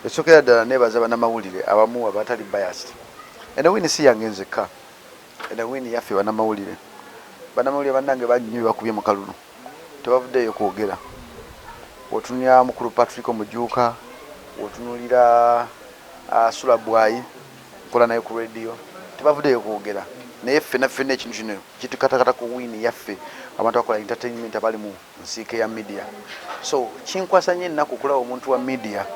Esokera ddala nebaza bannamawulire abamu abatali biased. Enawini si yange nzekka. Enawini yaffe bannamawulire. Bannamawulire bannange banyume bakubye mu kalulu. Tebavuddeyo kwogera. Otunya mukulu Patrick Omujuuka, otunulira Sulabwayi, nkola naye ku radio. Tebavuddeyo kwogera. Naye ffenna ekintu kino kitukatakata ku wini yaffe abantu akola entertainment abali mu nsiike ya media. So kinkwasa nnyo ennaku okulaba omuntu wa media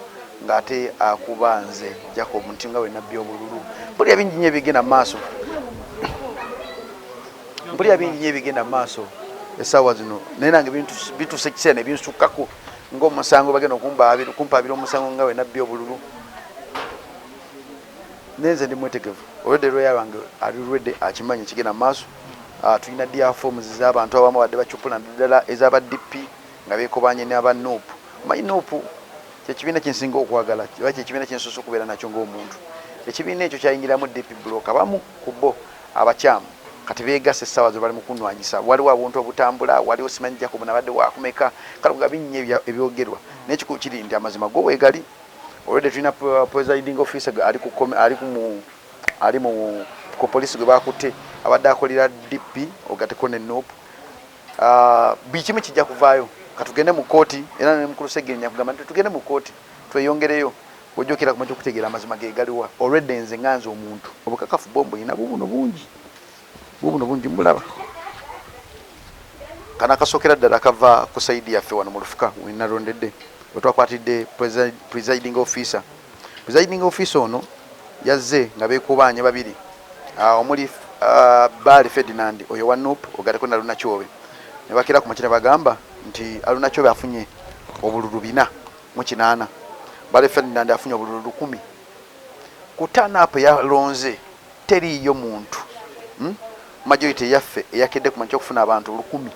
ng'ate akuba nze Jacob Ntinga we nabbi obululu. Mpulira bingi nnyo ebigenda maaso. Mpulira bingi nnyo ebigenda maaso essaawa zino. Naye nange bituuse ekiseera ne binsukkako ng'omusango bagenda okumpaabira omusango nga we nabbi obululu. Nenze ndi mwetegevu. Olwedde lweya wange ali lwedde akimanyi kigenda maaso. Tulina dia forms z'abantu abamu badde bacupula ddala ez'aba DP nga beekobanye n'aba NUP. Manyi NUP ekibiina kinsinga okwagala kiba kyekibiina kinsoose okubeera nakyo ng'omuntu. Ekibiina ekyo kyayingiramu DP block abamu ku bo abakyamu kati beegase essaawa ze bali mu kunwanyisa. Waliwo obuntu obutambula, waliwo simanyi Jacob nabadde waakumeka kale nga binnya ebyogerwa. Naye kikulu kiri nti amazima go weegali. Olwedde tulina presiding officer ali mu poliisi gwe baakutte abadde akolera DP ogateko ne NUP. Buli kimu kijja kuvaayo. Katugende mu kooti era ne mukulu Segenya kugamba nti tugende mu kooti tweyongereyo ojjokera kumacho kutegeera amazima ge galiwa. Already nze nganze omuntu obukakafu bombo ina bubuno bungi mbulaba kana kasokera ddala kava ku saidi yaffe wano mu lufuka wenalondedde wetwakwatidde presiding officer ono yazze nga beekubanye babiri omuli Bali Ferdinand oyo wa NUP ogateko na Luna Kyobe ne bakira ku makina bagamba nti Aluna Kyobe afunye obululu 408. Bali Ferdinand afunye obululu 10. Kutana apo yalonze teriyo muntu majority yaffe eyakedde ku makya okufuna abantu 10,000.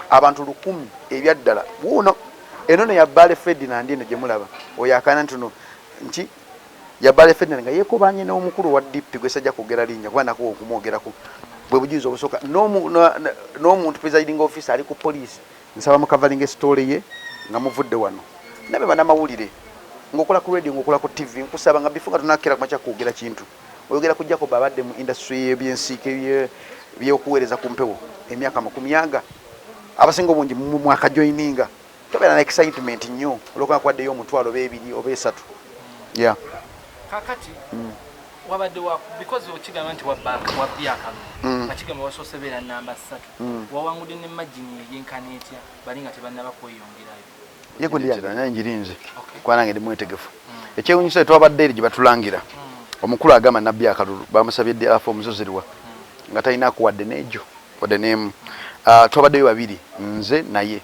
Abantu 10,000 ebyaddala wuno eno ne ya Bali Ferdinand eno gye mulaba oyo akana ntuno nti ya Bali Ferdinand nga yeekobanye n'omukulu wa DP gwe sajja kwogera linnya kuba nako okumwogerako bwe bujulizi obusoka n'omuntu presiding officer ali ku police nsaba mukavalinga story ye nga muvudde wano nabe bannamawulire ng'okola ku radio ng'okola ku TV nkusaba nga bifunga tunakera kumakya kwogera kintu oyogera ku Jacob abadde mu industry y'ebyensiike by'okuweereza ku mpewo emyaka 10 abasinga obungi mu mwaka joininga tobeera na excitement nnyo olwokuba kwaddeyo omutwalo beebiri oba esatu. Yeah. Kakati wabadde wa because okigamba nti wabyakalu bakigamba wasoose beera namba 3 wawangudde ne magini yenkana etya bali nga tebannaba kweyongerayo yekundiyagira naye njirinze kwanange ndi mwetegefu ekyewunyisa twabadde eri gye batulangira omukulu agamba nabbi akalulu bamusabye dda forms zozirwa nga talina akuwadde n'ejo wadde n'emu. Twabaddeyo babiri nze naye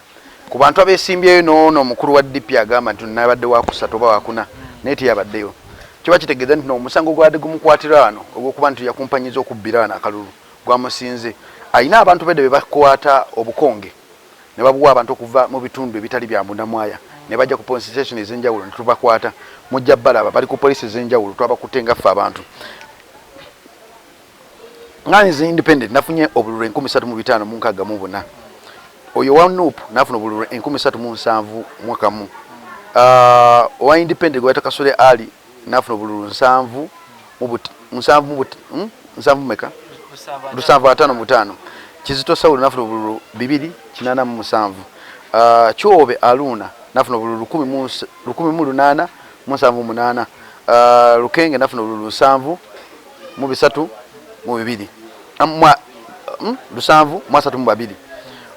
ku bantu abeesimbyeyo n'ono omukulu wa DP agamba nti nabadde wakusatu oba wakuna naye teyabaddeyo. Kiba kitegeeza nti n'omusango gwadde gumukwatira wano ogw'okuba nti yakumpanyiza okubbira wano akalulu gwamusinze ayina abantu bedde be bakwata obukonge ne babuwa abantu okuva mu bitundu ebitali bya Bundamwaya ne bajja ku police station ez'enjawulo ne tubakwata mujja balaba bali ku police ez'enjawulo twabakutte nga ffe abantu. Nganze independent nafunye obululu 3564 oyo wa NUP nafuna obululu 37 mwaka mu. Wa independent gwe takasole ali nafuna obululu 7 meka 755. Kizito Saulo nafuna obululu 287. Kyobe Aluna nafuna obululu 1878. Lukenge nafuna obululu 7 mu 3 mu 2 lusanvu mu 32.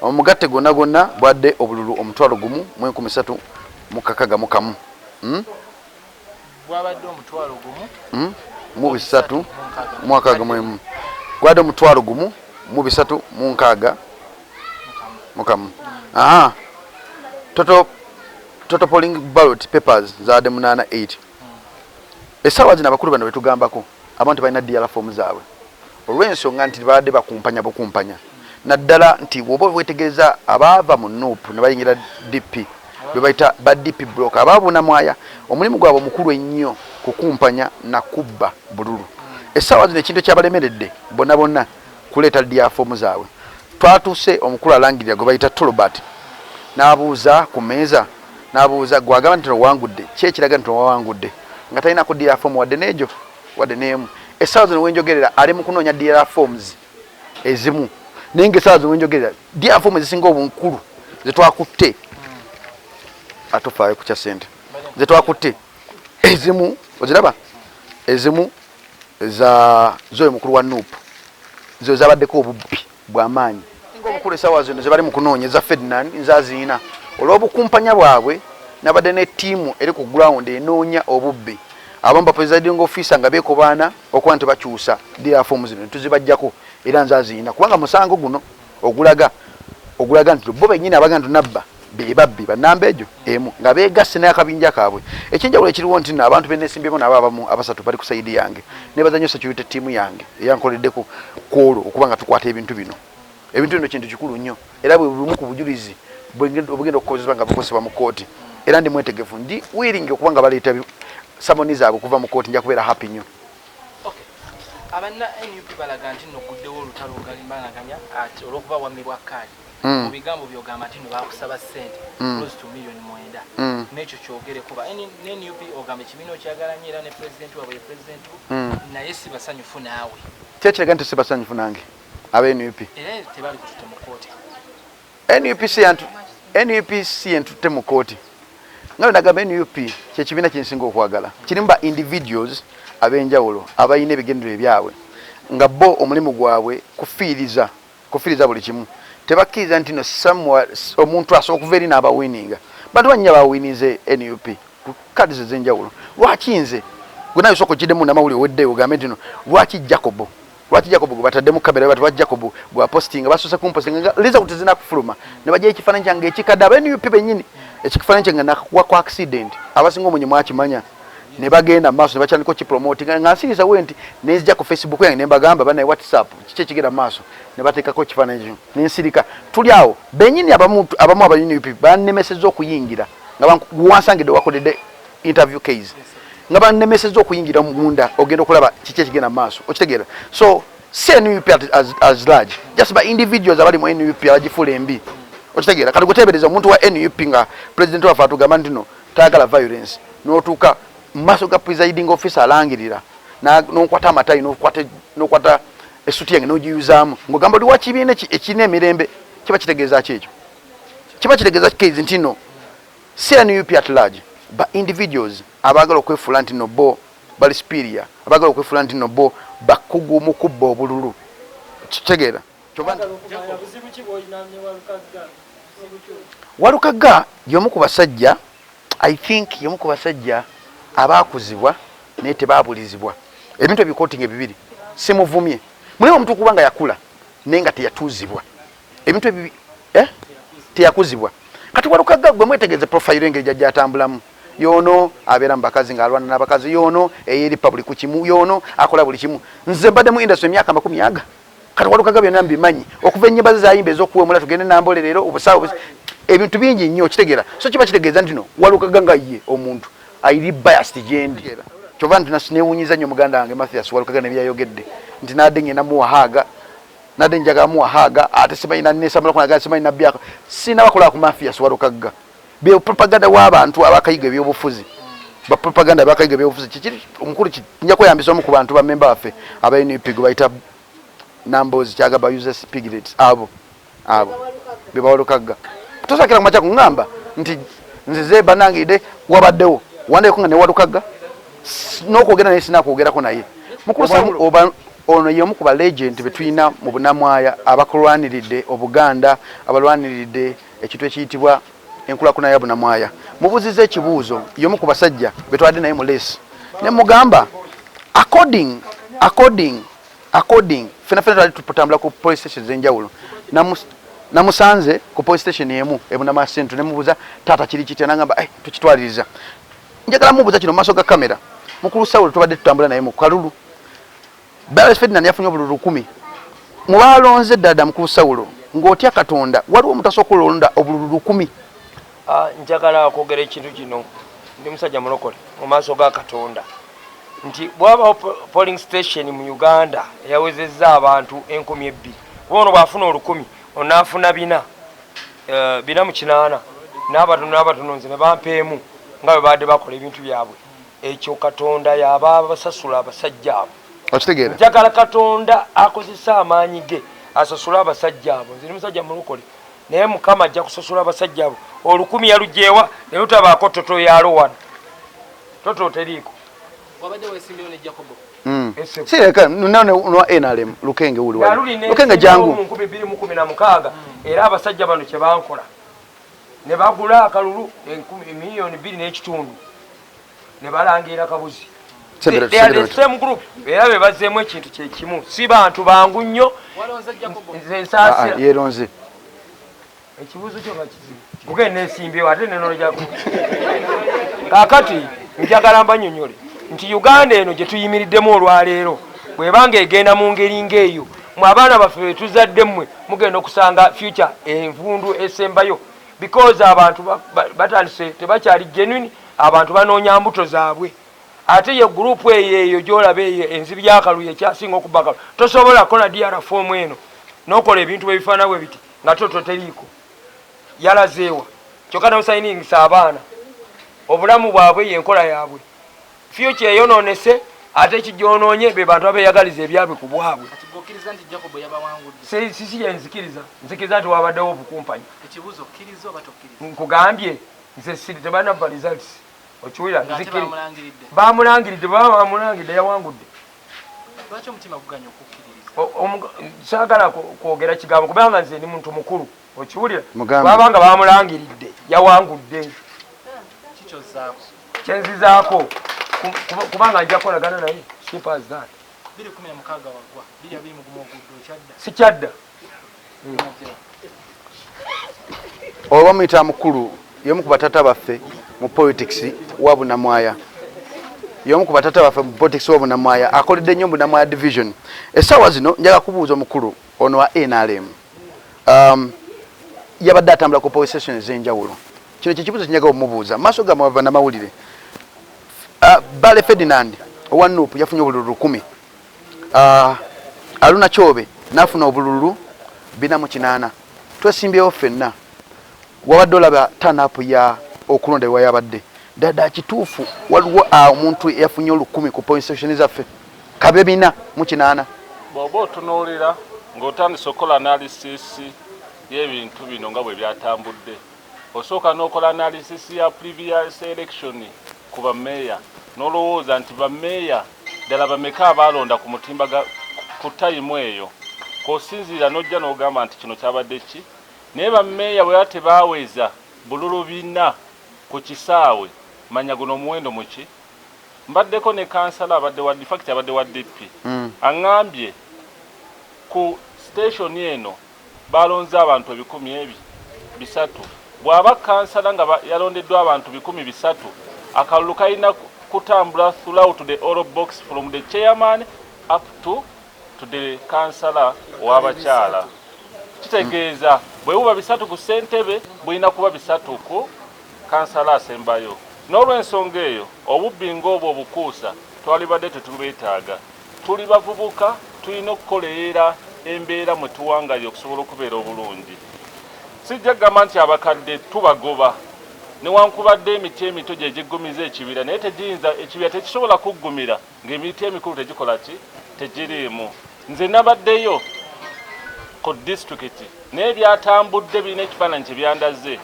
Omugatte gonna bwadde obululu omutwalo gumu mu 1361. bwabadde omutwalo gumu mu 3 mwaka gumu gwadde omutwalo gumu mu 360 mukamu. Total polling ballot papers zaade 88. Essaawa zino abakulu bano betugambako abantu balina DL forms zaabwe olw'ensonga nti baadde bakumpanya naddala nti bw'oba wetegereza abaava mu NUP ne bayingira DP be bayita ba DP block Bundamwaya omulimu gwabwe mukulu ennyo kukumpanya na kubba bululu. Essaawa zino ekintu kyabalemeredde bonna kuleeta DL forms zaabwe. Twatuuse omukulu alangirira gwe bayita Tolobert n'abuuza ku meeza n'abuuza gwagamba nti wangudde ki ekiraga nti wawangudde nga talina ku DRA form wadde n'ejo wadde n'emu. Essaawa zino wenjogerera ali mu kunoonya DRA forms ezimu naye ng'essaawa zino wenjogerera DRA form ezisinga obunkulu zetwakutte atofaayo ku kya ssente zetwakutte ezimu oziraba ezimu zoyo mukulu wa NUP zo zabaddeko obubbi bw'amaanyi ng'obukulu essaawa zino ze bali mu kunoonyeza Ferdinand nzaziina olw'obukumpanya bwabwe nabadde ne ttiimu eri ku ground enoonya obubbi abamu ba presiding officer nga beekobaana okuba nti bakyusa DRA form zino tuzibajjako era nzaziina kubanga musango guno ogulaga nti bo bennyini abaga nti nabba be babbi bannamba ejo emu nga beegasse n'akabinja kaabwe. Ekyenjawulo ekiriwo nti nno abantu beneesimbyemu nabo abamu abasatu bali ku sayidi yange nebaza nnyo security ttiimu yange eyankoleddeko kwolwo okuba nga tukwata ebintu bino kintu kikulu nnyo era bwe bulimu ku bujulizi obugenda okukozesebwa nga bukozesebwa mu kooti era ndi mwetegefu ndi willing okuba nga baleeta samoni zaabwe okuva mu kooti nja kubeera happy nnyo. Abanna NUP balaga nti nno guddewo olutalo olugalimbalaganya ati olw'okuba wammibwa kaadi mu bigambo byogamba nti no baakusaba ssente close to million 9 n'ekyo kyogereko ba NUP ogamba ekibiina okyagala nnyo era ne pulezidenti waabwe ye pulezidenti naye si basanyufu naawe kyekiraga nti si basanyufu nange aba NUP era tebali kututte mu kooti NUP si entutte mu kooti nga bwe nagamba NUP kyekibiina kyensinga okwagala kirimu ba individuals ab'enjawulo abalina ebigendero byabwe nga bo omulimu gwabwe kufiiriza buli kimu tebakkiriza nti no omuntu asooka okuva eri n'abawininga bantu banyinya bawinize NUP ku kadi ze z'enjawulo lwaki nze gwe nawe osooka okiddemu namawulire oweddeyo ogambe nti no lwaki Jacob gwe bataddemu kamera bati lwaki Jacob gwe apostinga basoose kumpostinga nga result zinakufuluma ne bajja ekifaananyi kyange ekikadde aba NUP bennyini ekifaananyi kyange nakuwa ku accident abasinga omunyi mwakimanya ne bagenda maaso ne bakyandika kipromotinga nga nsiriza we nti nenzija ku Facebook yange ne mbagamba banaye WhatsApp kiki ekigenda maaso ne bateekako ekifaananyi kino nensirika tuli awo bennyini abamu aba NUP bannemesezza okuyingira nga wansangidde wakoledde interview case nga bannemesezza okuyingira munda ogenda okulaba kiki ekigenda maaso okitegeera so si NUP as large just by individuals abali mu NUP abagifuula embi okitegeera kati guteebereza omuntu wa NUP nga president waffe atugamba nti no tayagala violence n'otuuka maaso ga presiding officer alangirira n'okwata amatayi n'okwata essuti yange n'ogiyuzaamu ng'ogamba oli wa kibiina ekirina emirembe kiba kitegeeza ki ekyo kiba kitegeeza kikezi nti no si NUP at large ba individuals abaagala okwefuula nti no bo bali superior abaagala okwefuula nti no bo bakugu mu kubba obululu kitegeera Walukaga y'omu ku basajja I think y'omu ku basajja abaakuzibwa naye tebaabulizibwa ebintu ebikootinga ebibiri simuvumye mulimu omuntu kubanga yakula naye nga teyatuuzibwa ebintu ebibi teyakuzibwa kati Walukaga gwe mwetegeeze profile engeri gyajja atambulamu yono abeera mu bakazi ng'alwana n'abakazi yono eyeri public ku kimu yono akola buli kimu nze mbadde mu industry emyaka 40 kati Walukaga byonna mbimanyi okuva ennyimba ze zayimba ez'okuwemula tugende nambolerero obusawo ebintu bingi nnyo kitegeera so kiba kitegeeza nti no Walukaga nga ye omuntu ayiri biased gyendi kyova nti nasineewunyiza nnyo muganda wange Mathias Walukaga ne byayogedde nti nadde ngenda muwahaaga nadde njagala muwahaaga ate simanyi nannesamula kunaga simanyi nabyako sina bakola ku Mathias Walukaga bye propaganda w'abantu abakayiga ebyobufuzi ba propaganda abakayiga ebyobufuzi kikiri omukulu nja kweyambisa omu ku bantu ba member waffe aba NUP gwe bayita numbers kyagaba users piglets abo bye Walukaga tosakira ku makyako ngamba nti nzize banangide wabaddewo wandeko nga ne Walukaga n'okwogera naye sinakwogerako naye mukulu ono y'omu ku ba legend betulina mu bunamwaya abakulwaniridde obuganda abalwaniridde ekintu ekiyitibwa enkulakuna ya bunamwaya mubuzize ekibuuzo y'omu ku basajja betwadde naye mu leesi ne mugamba according fena twali tutambula ku police station z'enjawulo namusanze ku police station emu ebunamwaya centre ne mubuuza taata kiri kitya nagamba tukitwaliriza njagala mubuuza kino mu maaso ga kamera mukulu Sawulo tubadde tutambula naye mu kalulu Barris Ferdinand yafunye obululu 10 mu balonze ddada mukulu Sawulo ng'otya Katonda waliwo omuntu asooka okulonda obululu 10 njagala okwogera ekintu kino ndi musajja mulokole mu maaso ga Katonda nti bw'abawo polling station mu Uganda eyawezezza abantu 2,000 bono bw'afuna 10,000 onaafuna 4 mu 8 n'abatono nze ne bampeemu nga bwe badde bakola ebintu byabwe ekyo Katonda yaba basasula abasajja abo. Okitegeera? Njagala Katonda akozesa amaanyi ge asasula abasajja abo. Nze musajja mulokole naye Mukama ajja kusasula abasajja abo. Olukumi yalujeewa ne lutabaako toto yalo wano. Toto teriiko. Wabadde weesimbyewo ne Jacobo. Sireka no NRM Lukenge uli wali. Lukenge jangu. 2016 era abasajja bano kye bankola. Ne bagula akalulu miliyoni 2.5 ne balangira kabuzi. Same group era be bazeemu ekintu kye kimu si bantu bangu nnyo. Walonze Jacobo. Nze nsaasira. Yeronze. Ekibuuzo kyo bakizibu. Kugenda nesimbyewo ate neno Jacobo. Kaakati njagala mbanyonyole nti Uganda eno gye tuyimiriddemu olwaleero bwebanga egenda mu ngeri ng'eyo mwe abaana baffe be tuzadde mmwe mugenda okusanga future envundu esembayo because abantu batandise tebakyali genuine, abantu banoonya mbuto zaabwe. Ate ye gurupu eyo gy'olaba eyo enzibi y'akalulu ekyasinga okubaka tosobola kola DR fomu eno n'okola ebintu ebifaana bwe biti nga toto teriiko yalazeewa kyokka n'osayiningisa abaana obulamu bwabwe yenkola yaabwe. Future eyonoonese ate ekigyonoonye be bantu abeeyagaliza ebyabwe ku bwabwe. Okkiriza nti Jacobo yabawangudde? Sisi yenzikiriza nzikiriza nti wabaddewo obukumpanya. Ekibuuzo okkiriza oba tokkiriza? Nkugambye nze siri tebanaba results okiwulira nzikiri bamulangiridde bamulangiridde yawangudde. Lwaki omutima guganya okukkiririza? Saagala kwogera kigambo kubanga nze ni muntu mukulu okiwulira babanga bamulangiridde yawangudde kikyozaako kyenzizaako kubanga nja kukolagana naye simple as that. 2016 wagwa 2025 kyadda sikyadda. Oba muyita mukulu y'omu ku batata baffe mu politics wa Bunamwaya. Y'omu ku batata baffe mu politics wa Bunamwaya akoledde nnyo Bunamwaya division. Essaawa zino njaga kubuuza omukulu ono wa NRM. Yabadde atambula ku police station ez'enjawulo. Kino kye kibuuzo kinyaga omubuuza maaso ga mwava n'amawulire. Bale Ferdinand owa NUP yafunye obululu 10. Aluna Chobe nafuna obululu 408. Twesimbyewo ffenna wabadde olaba tanapu ya okulondebwa yabadde dada kituufu waliwo omuntu yafunye 10 ku police station zaffe kabebina mu 8. Bw'oba otunuulira ng'otandise okola analysis y'ebintu bino nga bwe byatambudde osooka n'okola analysis ya previous election ku bammeeya n'olowooza nti bammeeya ddala bameka abaalonda ku mutimba ku tayimu eyo k'osinziira n'ojja n'ogamba nti kino kyabadde ki naye bammeeya bwe tebaaweza bululu 4 ku kisaawe manya guno omuwendo muki mbaddeko ne kansala abadde wa fact abadde wa DP aŋŋambye ku station eno balonze abantu 1,300 bw'aba kansala nga yalondeddwa abantu 1,300 akalulu kalina kutambula throughout the oral box from the chairman up to the kansala w'abakyala. Kitegeeza bwe buba 3 ku ssentebe bulina kuba 3 ku kansala asembayo. N'olw'ensonga eyo obubbi ng'obwo obukuusa twalibadde tetubeetaaga. Tuli bavubuka tulina okukolerera embeera mwe tuwangayo okusobola okubeera obulungi. Sijja kugamba nti abakadde tubagoba newankubadde emiti emito gye giggumiza ekibira naye tegiyinza ekibira tekisobola kuggumira ng'emiti emikulu tegikola ki tegiriimu. Nze nabaddeyo ku disitulikiti naye byatambudde birina ekifaananyi kye byandaze.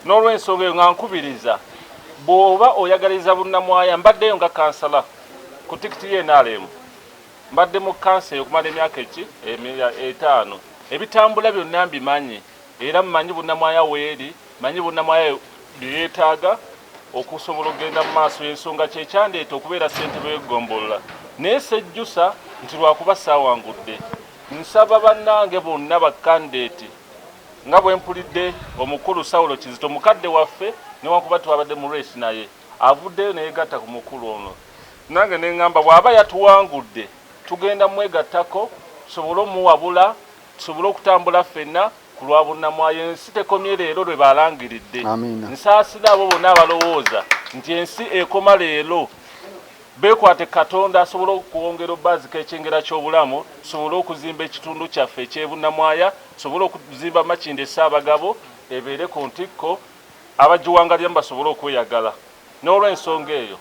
N'olw'ensonga eyo nga nkubiriza bw'oba oyagaliza Bunnamwaya mbaddeyo nga kansala ku tikiti y'NRM mbadde mu kansa okumala emyaka 5 ebitambula byonna mbimanyi era mmanyi Bunnamwaya weeri manyi Bunnamwaya byeyeetaaga okusobola okugenda mu maaso y'ensonga kyekyandeeta okubeera ssentebe w'eggombolera naye sejjusa nti lwakuba saawangudde nsaba bannange bonna bakkandeeti nga bwe mpulidde omukulu Sawulo Kizito mukadde waffe newakuba twabadde mu reesi naye avuddeyo neyegatta ku mukulu ono nange neŋŋamba bw'aba yatuwangudde tugenda mwegattako tusobole omuwabula tusobole okutambula ffenna ku lwa Bunnamwaya. Ensi tekomye leero lwe balangiridde. Nsaasira abo bonna abalowooza nti ensi ekoma leero beekwate Katonda asobole okuwongera obbazika ekyengera ky'obulamu tusobole okuzimba ekitundu kyaffe eky'e Bunnamwaya tusobole okuzimba Makindye Ssaabagabo ebeere ku ntikko abajiwangalya basobole okweyagala. N'olw'ensonga eyo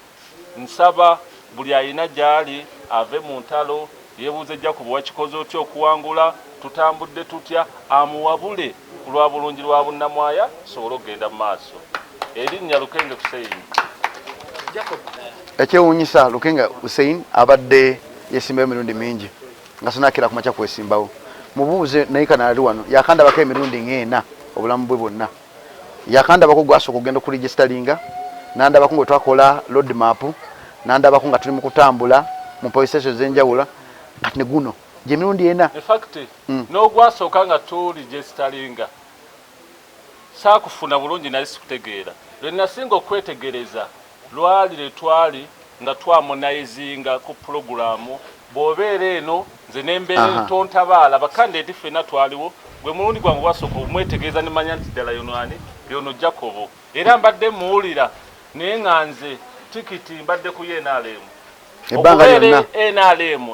nsaba buli ayina gyali ave mu ntalo yeebuuze Jacob wakikoze otya okuwangula, tutambudde tutya, amuwabule ku lwa bulungi lwa bunnamwaya tusobole okugenda mu maaso. Erinnya Lukenge Hussein. Ekyewuunyisa Lukenge Hussein abadde yesimbayo emirundi mingi nga sinakira kumakya kwesimbawo. Mubuuze naye kana ali wano yakandabako emirundi ng'ena obulamu bwe bwonna. Yakandabako gwasooka okugenda okuregistaringa, nandabako nga twakola road map, nandabako nga tuli mu kutambula mu police station z'enjawulo, kati ne guno gye mirundi ena. In fact n'ogwasooka nga turegistaringa saakufuna bulungi naye sikutegeera. Lwe nasinga okwetegereza lwali lwe twali nga twamonayizinga ku pulogulaamu bw'obeera eno nze n'embeera tontabaala bakandeti ffenna twaliwo gwe mulundi gwange gwasooka omwetegereza ne manya nti ddala yono ani yono Jacob. Era mbadde muwulira naye nga nze tikiti mbadde ku NRM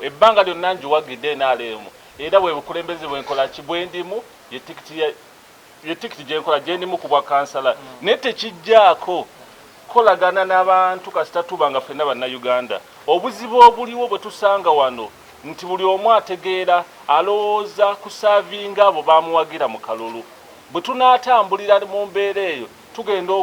ebbanga lyonna njiwagidde NRM era bwe bukulembeze bwenkola ki bwe ndimu ye tikiti gyenkola gye ndimu ku bwa kansala naye tekijjaako kolagana n'abantu kasita tuba nga ffenna bannayuganda. Obuzibu obuliwo bwe tusanga wano nti buli omu ategeera alowooza kusaavinga abo bamuwagira mu kalulu. Bwe tunaatambulira mu mbeera eyo tugenda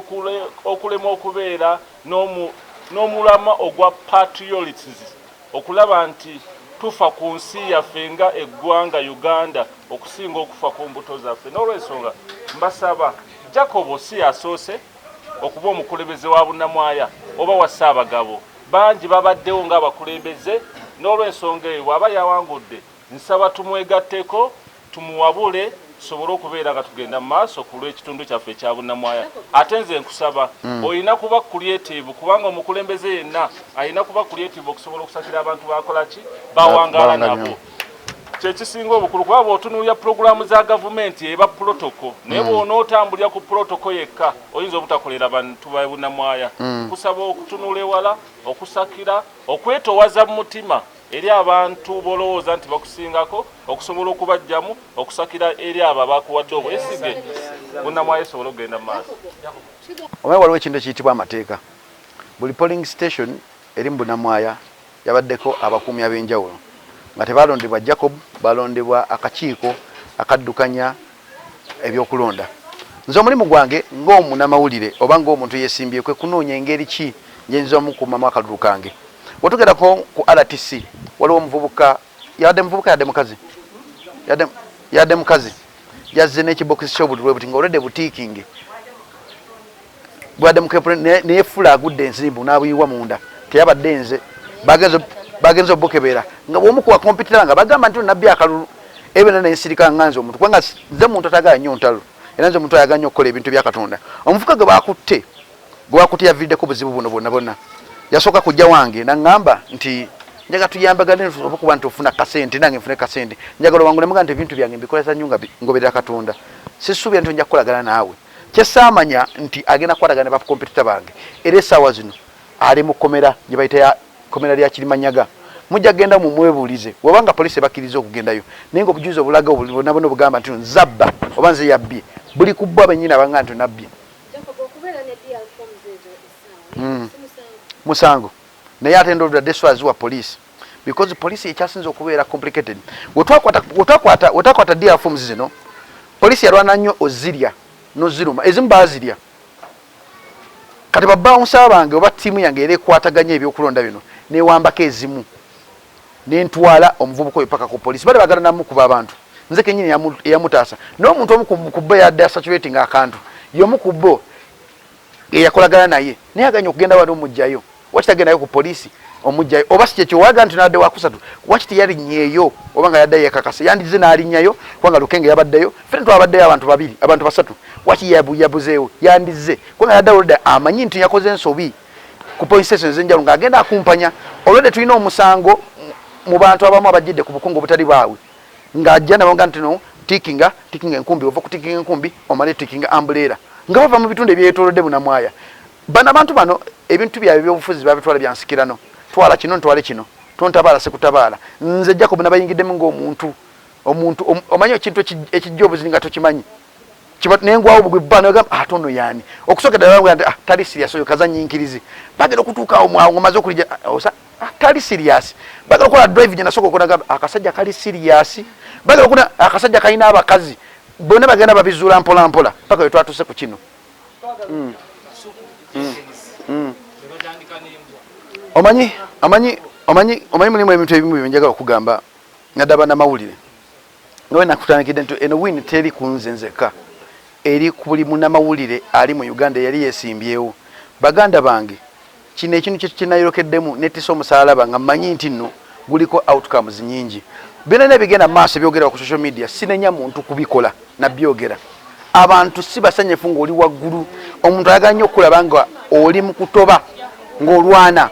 okulema okubeera n'omulama ogwa patriotism okulaba nti tufa ku nsi yaffe nga eggwanga Uganda okusinga okufa ku mbuto zaffe. N'olw'ensonga mbasaba Jacob si yasoose okuba omukulembeze wa bunnamwaya oba wa Ssaabagabo. Bangi babaddewo ng'abakulembeze. N'olw'ensonga eyo bw'aba yawangudde nsaba tumwegatteko tumuwabule tusobole okubeera nga tugenda mu maaso ku lw'ekitundu kyaffe ekya bunnamwaya. Ate nze nkusaba olina kuba creative kubanga omukulembeze yenna alina kuba creative okusobola okusakira abantu bakola ki bawangaala nabo. Kyekisinga obukulu kuba bw'otunuulira pulogulaamu za gavumenti eba protocol naye bw'onootambulira ku protocol yekka oyinza obutakolera bantu ba bunnamwaya. Kusaba okutunuula ewala okusakira okwetoowaza mu mutima eri abantu bolowooza nti bakusingako okusobola okubajjamu okusakira eri abo abakuwadde obwesige bunnamwaya esobola okugenda mu maaso. Omanyi waliwo ekintu ekiyitibwa amateeka. Buli polling station eri mu bunnamwaya yabaddeko abakuumi ab'enjawulo nga tebalondebwa Jacob, balondebwa akakiiko akaddukanya ebyokulonda. Nze omulimu gwange ng'omunnamawulire oba ng'omuntu yeesimbye kwe kunoonya engeri ki gyenyiza omukuumamu akalulu kange. Bw'otugerako ku RTC waliwo omuvubuka yadde mukazi yadde mukazi yazze n'ekibokisi ky'obululu buti nga olwedde butiikingi bwadde mukepule neefula agudde ensimbu n'abuyiwa munda teyabadde nze bagenza obukebera nga bw'omukuwa kompitira nga bagamba nti nabbi akalulu ebyo nensirika nga nze omuntu kubanga nze muntu atagala nnyo ntalo era nze omuntu ayaga nnyo okukola ebintu bya Katonda. Omufuka gwe bakutte yaviiriddeko obuzibu buno bwonna yasooka kujja wange naŋŋamba nti njaga tuyambagane okuba nti ofuna kasente nange nfune kasente njagala wangule muga nti ebintu byange mbikoleza nnyo nga ngoberera Katonda sisuubira nti nja kukolagana naawe. Kyesaamanya nti agenda kukolagana bakompetita bange era essaawa zino ali mu kkomera gye bayita komera lya Kirimanyaga. Mujja genda mu mwebuulize wabanga poliisi bakkiriza okugendayo naye nga obujulizi obulaga bonna bugamba nti zabba oba nze yabbye buli ku bo abennyini abanga nti nabbye musango naye ate ndowooza deswazi wa poliisi because poliisi ekyasinza okubeera complicated. Wetwakwata DR forms zino poliisi yalwana nnyo ozirya noziruma ezimu baazirya kati babawunsa bange oba ttiimu yange era ekwataganya ebyokulonda bino newambako ezimu nentwala omuvubuka oyo paka ku poliisi bali bagala namukuba abantu nze kenyini eyamutaasa n'omuntu omu ku bo yadde asaturating akantu y'omu ku bo eyakolagana naye naye aganya okugenda wali omugjayo wakitagendayo ku poliisi omugjayo oba si kyekyo waga nti nadde wakusatu wakiti yalinnyeeyo oba nga yaddayo yakakasa yandize n'alinnyayo kubanga Lukenge yabaddeyo ffe twabaddeyo abantu babiri abantu basatu waki yabuzeewo yandize kubanga yaddayo oludda amanyi nti yakoze ensobi ku police station z'enjawulo ng'agenda akumpanya olwedde tulina omusango mu bantu abamu abajjidde ku bukungu obutali bwabwe ng'ajja nabo nga nti no tikinga enkumbi ova ku tikinga enkumbi omale tikinga ambuleera nga bava mu bitundu ebyetoolodde bunnamwaya. Bano abantu bano ebintu byabwe ebyobufuzi babitwala byansikirano twala kino ntwale kino tontabaala sekutabaala nze Jacob nabayingiddemu ng'omuntu omanyi ekintu ekijja obuzinga tokimanyi kiba nengwawo bugwe bana gamba atono yani okusokera wangu ati tali serious oyo kazanyinkirizi bagera okutuka omwango maze okulija osa tali serious bagera kola drive jena soko kona gamba akasajja kali serious bagera kuna akasajja kaina abakazi bone bagenda babizula mpola mpola paka yo twatuse ku kino omanyi mulimu ebintu ebimu byenjagala okugamba nadaba na mawulire ngawe nakutandikidde nti eno win teri kunzenzeka eri kuli munamawulire ali mu Uganda yali yesimbyewo baganda bange kino ekintu kinayirokeddemu netisa omusalaba nga mmanyi nti nno guliko outcomes nyingi bino nebigenda maaso byogera ku social media sinenya muntu kubikola na byogera abantu sibasanye fungo oli waggulu omuntu ayagala nnyo okulaba nga oli mu kutoba ng'olwana